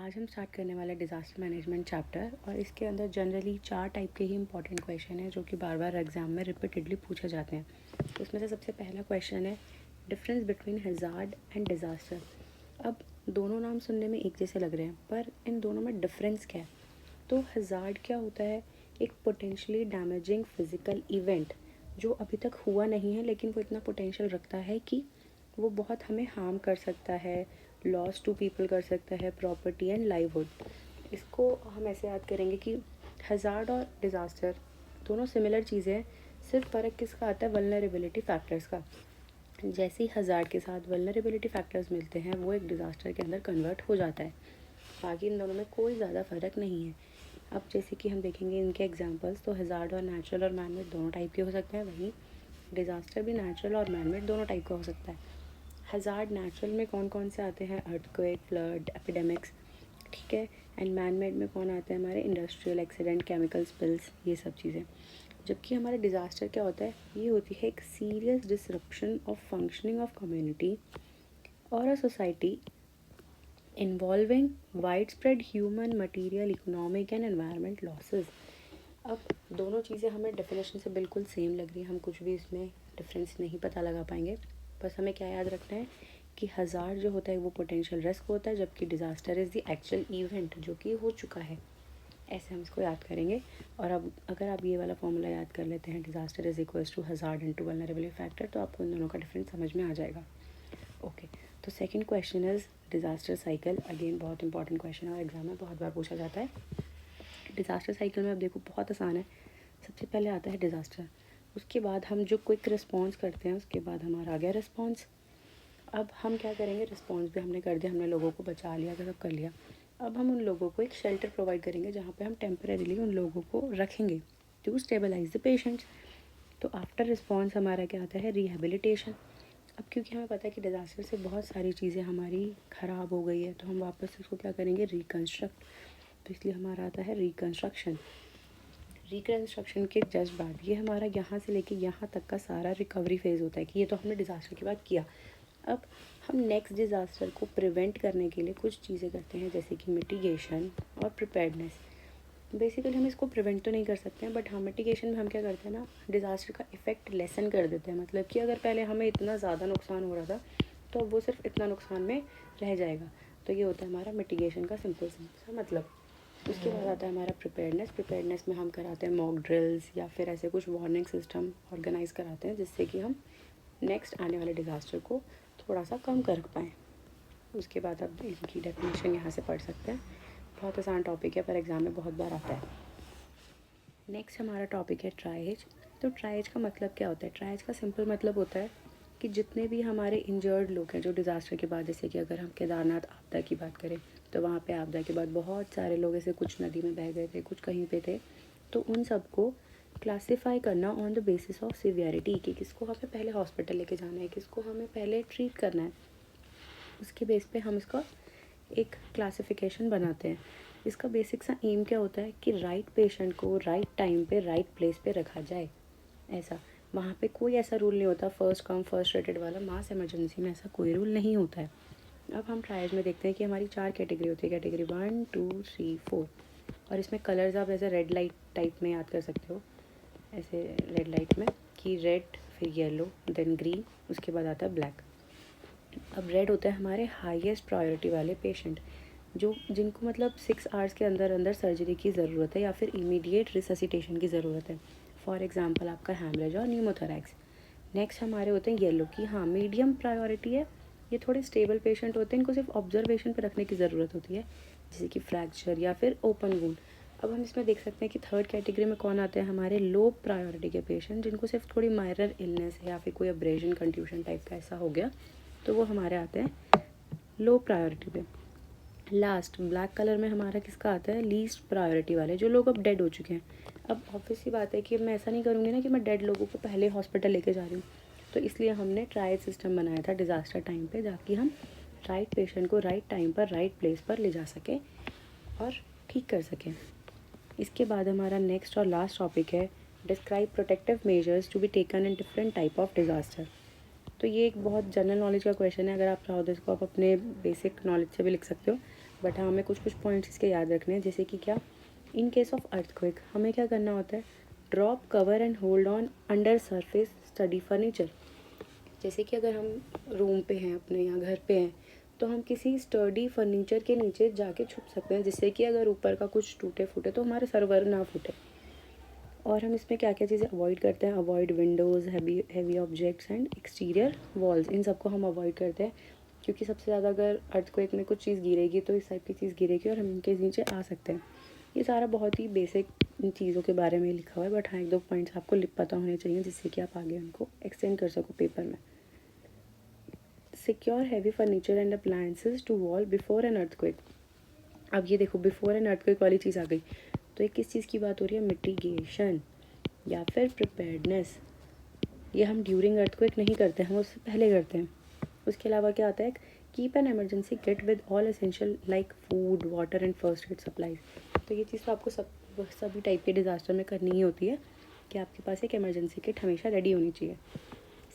आज हम स्टार्ट करने वाले डिज़ास्टर मैनेजमेंट चैप्टर और इसके अंदर जनरली 4 टाइप के ही इंपॉर्टेंट क्वेश्चन हैं जो कि बार बार एग्जाम में रिपीटेडली पूछे जाते हैं। तो उसमें से सबसे पहला क्वेश्चन है difference between hazard and disaster. अब दोनों नाम सुनने में एक जैसे लग रहे हैं पर इन दोनों में डिफरेंस क्या है। तो हैज़ार्ड क्या होता है, एक पोटेंशियली डैमेजिंग फिज़िकल इवेंट जो अभी तक हुआ नहीं है लेकिन वो इतना पोटेंशियल रखता है कि वो बहुत हमें हार्म कर सकता है, लॉस टू पीपल कर सकता है, प्रॉपर्टी एंड लाइवहुड। इसको हम ऐसे याद करेंगे कि हज़ार्ड और डिज़ास्टर दोनों सिमिलर चीज़ें हैं, सिर्फ फ़र्क किसका आता है, वल्नरेबिलिटी फैक्टर्स का। जैसे ही हज़ार्ड के साथ वल्नरेबिलिटी फैक्टर्स मिलते हैं वो एक डिज़ास्टर के अंदर कन्वर्ट हो जाता है। बाकी इन दोनों में कोई ज़्यादा फ़र्क नहीं है। अब जैसे कि हम देखेंगे इनके एग्जांपल्स, तो हज़ार्ड और नेचुरल और मैनमेड दोनों टाइप के हो सकते हैं, वहीं डिज़ास्टर भी नेचुरल और मैनमेड दोनों टाइप का हो सकता है। हज़ार्ड नेचुरल में कौन कौन से आते हैं, अर्थक्वेक, फ्लड, एपिडेमिक्स, ठीक है। एंड मैनमेड में कौन आते हैं, हमारे इंडस्ट्रियल एक्सीडेंट, केमिकल स्पिल्स, ये सब चीज़ें। जबकि हमारा डिज़ास्टर क्या होता है, ये होती है एक serious disruption of functioning of community और a society involving widespread human, material, economic and environment losses. अब दोनों चीज़ें हमें डेफिनेशन से बिल्कुल सेम लग रही है, हम कुछ भी इसमें डिफरेंस नहीं पता लगा पाएंगे। बस हमें क्या याद रखना है कि हज़ार्ड जो होता है वो पोटेंशियल रिस्क होता है, जबकि disaster is the actual event जो कि हो चुका है। ऐसे हम इसको याद करेंगे। और अब अगर आप ये वाला फॉर्मूला याद कर लेते हैं, disaster is equals to hazard into vulnerability factor, तो आपको इन दोनों का डिफरेंस समझ में आ जाएगा। ओके, तो second question is disaster cycle. Again बहुत इंपॉर्टेंट क्वेश्चन है और एग्जाम में बहुत बार पूछा जाता है। डिज़ास्टर साइकिल में अब देखो बहुत आसान है। सबसे पहले आता है डिज़ास्टर, उसके बाद हम जो क्विक रिस्पॉन्स करते हैं, उसके बाद हमारा आ गया रिस्पॉन्स। अब हम क्या करेंगे, रिस्पॉन्स भी हमने कर दिया, हमने लोगों को बचा लिया, सब कर लिया। अब हम उन लोगों को एक शेल्टर प्रोवाइड करेंगे जहाँ पे हम टेम्परेरीली उन लोगों को रखेंगे टू स्टेबलाइज द पेशेंट्स। तो आफ्टर रिस्पॉन्स हमारा क्या आता है, रिहेबिलिटेशन। अब क्योंकि हमें पता है कि डिज़ास्टर से बहुत सारी चीज़ें हमारी ख़राब हो गई है, तो हम वापस उसको क्या करेंगे, रिकन्स्ट्रक्ट। तो इसलिए हमारा आता है रिकन्स्ट्रक्शन। रिकन्स्ट्रक्शन के जस्ट बाद ये हमारा यहाँ से लेके यहाँ तक का सारा रिकवरी फेज़ होता है कि ये तो हमने डिज़ास्टर के बाद किया। अब हम नेक्स्ट डिज़ास्टर को प्रिवेंट करने के लिए कुछ चीज़ें करते हैं, जैसे कि मिटिगेशन और प्रिपेयर्डनेस। बेसिकली हम इसको प्रिवेंट तो नहीं कर सकते हैं, बट हाँ मिटिगेशन में हम क्या करते हैं ना, डिज़ास्टर का इफ़ेक्ट लेसन कर देते हैं। मतलब कि अगर पहले हमें इतना ज़्यादा नुकसान हो रहा था तो अब वो सिर्फ इतना नुकसान में रह जाएगा। तो ये होता है हमारा मिटिगेशन का सिंपल सा मतलब। उसके बाद आता है हमारा प्रिपेयर्डनेस। प्रिपेयर्डनेस में हम कराते हैं मॉक ड्रिल्स या फिर ऐसे कुछ वार्निंग सिस्टम ऑर्गेनाइज कराते हैं, जिससे कि हम नेक्स्ट आने वाले डिज़ास्टर को थोड़ा सा कम कर पाएँ। उसके बाद आप इनकी डेफिनेशन यहाँ से पढ़ सकते हैं। बहुत आसान टॉपिक है पर एग्ज़ाम में बहुत बार आता है। नेक्स्ट हमारा टॉपिक है ट्राइएज। तो ट्राइएज का मतलब क्या होता है, ट्राइएज का सिंपल मतलब होता है कि जितने भी हमारे इंजर्ड लोग हैं जो डिज़ास्टर के बाद, जैसे कि अगर हम केदारनाथ आपदा की बात करें तो वहाँ पे आपदा के बाद बहुत सारे लोग ऐसे, कुछ नदी में बह गए थे, कुछ कहीं पे थे, तो उन सबको क्लासीफाई करना on the basis of severity कि किसको हमें पहले हॉस्पिटल लेके जाना है, किसको हमें पहले ट्रीट करना है, उसके बेस पे हम इसका एक क्लासिफिकेशन बनाते हैं। इसका बेसिक सा एम क्या होता है कि राइट पेशेंट को राइट टाइम पे राइट प्लेस पे रखा जाए। ऐसा वहाँ पे कोई ऐसा रूल नहीं होता फर्स्ट कम फर्स्ट रेटेड वाला, मास इमरजेंसी में ऐसा कोई रूल नहीं होता है। अब हम ट्रायल्स में देखते हैं कि हमारी 4 कैटेगरी होती है, कैटेगरी 1, 2, 3, 4। और इसमें कलर्स आप ऐसे रेड लाइट टाइप में याद कर सकते हो, ऐसे रेड लाइट में कि रेड, फिर येलो, देन ग्रीन, उसके बाद आता है ब्लैक। अब रेड होता है हमारे हाईएस्ट प्रायोरिटी वाले पेशेंट, जो जिनको मतलब 6 आवर्स के अंदर अंदर सर्जरी की ज़रूरत है या फिर इमीडिएट रिससिटेशन की ज़रूरत है। फॉर एग्जांपल आपका हैमरेज और न्यूमोथोरैक्स। नेक्स्ट हमारे होते हैं येलो की, हाँ मीडियम प्रायोरिटी है, ये थोड़े स्टेबल पेशेंट होते हैं, इनको सिर्फ ऑब्जर्वेशन पर रखने की ज़रूरत होती है, जैसे कि फ्रैक्चर या फिर ओपन वूंड। अब हम इसमें देख सकते हैं कि थर्ड कैटेगरी में कौन आते हैं, हमारे लो प्रायोरिटी के पेशेंट, जिनको सिर्फ थोड़ी माइनर इलनेस है या फिर कोई अब्रेजन कंट्यूशन टाइप का ऐसा हो गया, तो वो हमारे आते हैं लो प्रायोरिटी पे। लास्ट ब्लैक कलर में हमारा किसका आता है, लीस्ट प्रायोरिटी वाले, जो लोग अब डेड हो चुके हैं। अब ऑब्वियस सी बात है कि मैं ऐसा नहीं करूँगी ना कि मैं डेड लोगों को पहले हॉस्पिटल लेके जा रही हूँ, तो इसलिए हमने ट्रायल सिस्टम बनाया था डिज़ास्टर टाइम पे, ताकि हम राइट पेशेंट को राइट टाइम पर राइट प्लेस पर ले जा सकें और ठीक कर सकें। इसके बाद हमारा नेक्स्ट और लास्ट टॉपिक है describe protective measures to be taken in different type of disaster. तो ये एक बहुत जनरल नॉलेज का क्वेश्चन है, अगर आप चाहो तो इसको आप अपने बेसिक नॉलेज से भी लिख सकते हो, बट हाँ हमें कुछ कुछ पॉइंट्स इसके याद रखने हैं, जैसे कि क्या, इन केस ऑफ अर्थक्वेक हमें क्या करना होता है, drop cover and hold on under surface study furniture. जैसे कि अगर हम रूम पे हैं अपने या घर पे हैं तो हम किसी स्टडी फर्नीचर के नीचे जाके छुप सकते हैं, जिससे कि अगर ऊपर का कुछ टूटे फूटे तो हमारे सर्वर ना फूटे। और हम इसमें क्या क्या चीज़ें अवॉइड करते हैं, avoid windows, heavy objects and exterior walls, इन सबको हम अवॉइड करते हैं, क्योंकि सबसे ज़्यादा अगर अर्थक्वेक में कुछ चीज़ गिरेगी तो इस टाइप की चीज़ गिरेगी और हम इनके नीचे आ सकते हैं। ये सारा बहुत ही बेसिक चीज़ों के बारे में लिखा हुआ है, बट हाँ एक दो पॉइंट्स आपको पता होने चाहिए जिससे कि आप आगे उनको एक्सटेंड कर सको पेपर में। Secure heavy furniture and appliances to wall before an earthquake. अब ये देखो बिफोर एन अर्थक्वेक वाली चीज़ आ गई, तो ये किस चीज़ की बात हो रही है, मिटिगेशन या फिर प्रिपेयर्डनेस। ये हम ड्यूरिंग अर्थक्वेक नहीं करते, हम उससे पहले करते हैं। उसके अलावा क्या आता है, keep an emergency kit with all essential like food, water and first aid supplies. तो ये चीज़ तो आपको सभी टाइप के डिज़ास्टर में करनी ही होती है कि आपके पास एक इमरजेंसी किट हमेशा रेडी होनी चाहिए।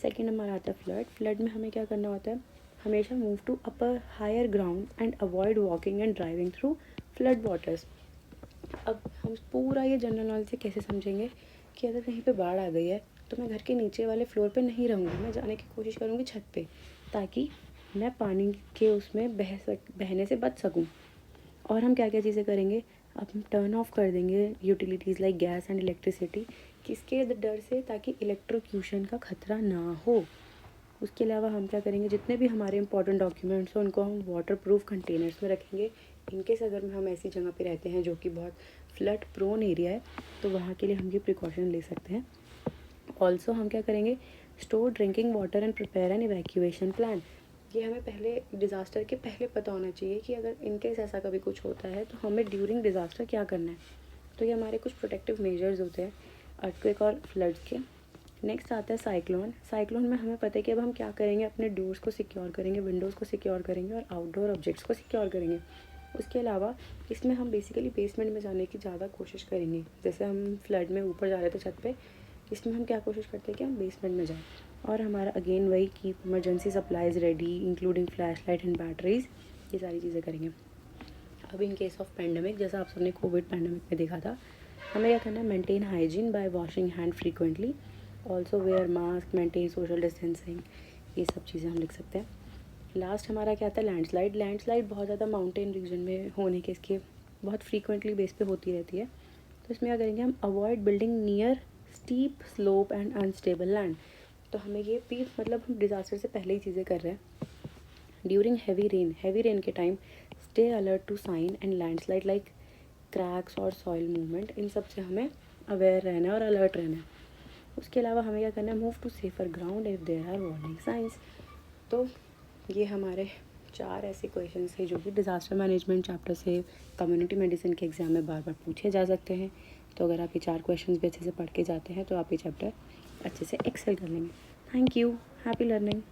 सेकेंड नंबर आता है फ्लड। फ्लड में हमें क्या करना होता है, हमेशा move to upper higher ground and avoid walking and driving through flood waters. अब हम पूरा ये जनरल नॉलेज से कैसे समझेंगे कि अगर कहीं पे बाढ़ आ गई है तो मैं घर के नीचे वाले फ्लोर पे नहीं रहूँगी, मैं जाने की कोशिश करूँगी छत पे, ताकि मैं पानी के उसमें बहने से बच सकूँ। और हम क्या क्या चीज़ें करेंगे, अब हम टर्न ऑफ कर देंगे utilities like gas and electricity, किसके डर से, ताकि इलेक्ट्रोक्यूशन का खतरा ना हो। उसके अलावा हम क्या करेंगे, जितने भी हमारे इंपॉर्टेंट डॉक्यूमेंट्स हैं उनको हम वाटर प्रूफ कंटेनर्स में रखेंगे। इनकेस अगर हम ऐसी जगह पे रहते हैं जो कि बहुत फ्लड प्रोन एरिया है तो वहाँ के लिए हम ये प्रिकॉशन ले सकते हैं। ऑल्सो हम क्या करेंगे, store drinking water and prepare an evacuation plan. ये हमें पहले डिज़ास्टर के पहले पता होना चाहिए कि अगर इनकेस ऐसा कभी कुछ होता है तो हमें ड्यूरिंग डिज़ास्टर क्या करना है। तो ये हमारे कुछ प्रोटेक्टिव मेजर्स होते हैं अर्थक्वेक और फ्लड के। नेक्स्ट आता है साइक्लोन। साइक्लोन में हमें पता है कि अब हम क्या करेंगे, अपने डोर्स को सिक्योर करेंगे, विंडोज़ को सिक्योर करेंगे और आउटडोर ऑब्जेक्ट्स को सिक्योर करेंगे। उसके अलावा इसमें हम बेसिकली बेसमेंट में जाने की ज़्यादा कोशिश करेंगे। जैसे हम फ्लड में ऊपर जा रहे थे छत पे, इसमें हम क्या कोशिश करते हैं कि हम बेसमेंट में जाएं। और हमारा अगेन वही keep emergency supplies ready including flash light and batteries, ये सारी चीज़ें करेंगे। अब इन केस ऑफ पैंडमिक, जैसा आप सबने कोविड पैंडमिक में देखा था, हमें क्या करना है, maintain hygiene bye washing hand frequently, also wear mask, maintain social distancing, ये सब चीज़ें हम लिख सकते हैं। लास्ट हमारा क्या आता है, लैंडस्लाइड। लैंडस्लाइड बहुत ज़्यादा माउंटेन रीजन में होने के इसके बहुत फ्रीक्वेंटली बेस पे होती रहती है। तो इसमें क्या करेंगे हम, avoid building near steep slope and unstable land. तो हमें ये भी मतलब हम डिज़ास्टर से पहले ही चीज़ें कर रहे हैं। ड्यूरिंग हैवी रेन के time stay alert to sign and landslide like cracks और सॉइल मूवमेंट, इन सब से हमें अवेयर रहना है और अलर्ट रहना है। उसके अलावा हमें क्या करना है, move to safer ground if there are warning signs. तो ये हमारे 4 ऐसे क्वेश्चंस थे जो कि डिज़ास्टर मैनेजमेंट चैप्टर से कम्युनिटी मेडिसिन के एग्ज़ाम में बार बार पूछे जा सकते हैं। तो अगर आप ये 4 क्वेश्चंस भी अच्छे से पढ़ के जाते हैं तो आप ये चैप्टर अच्छे से एक्सेल कर लेंगे। Thank you, happy learning.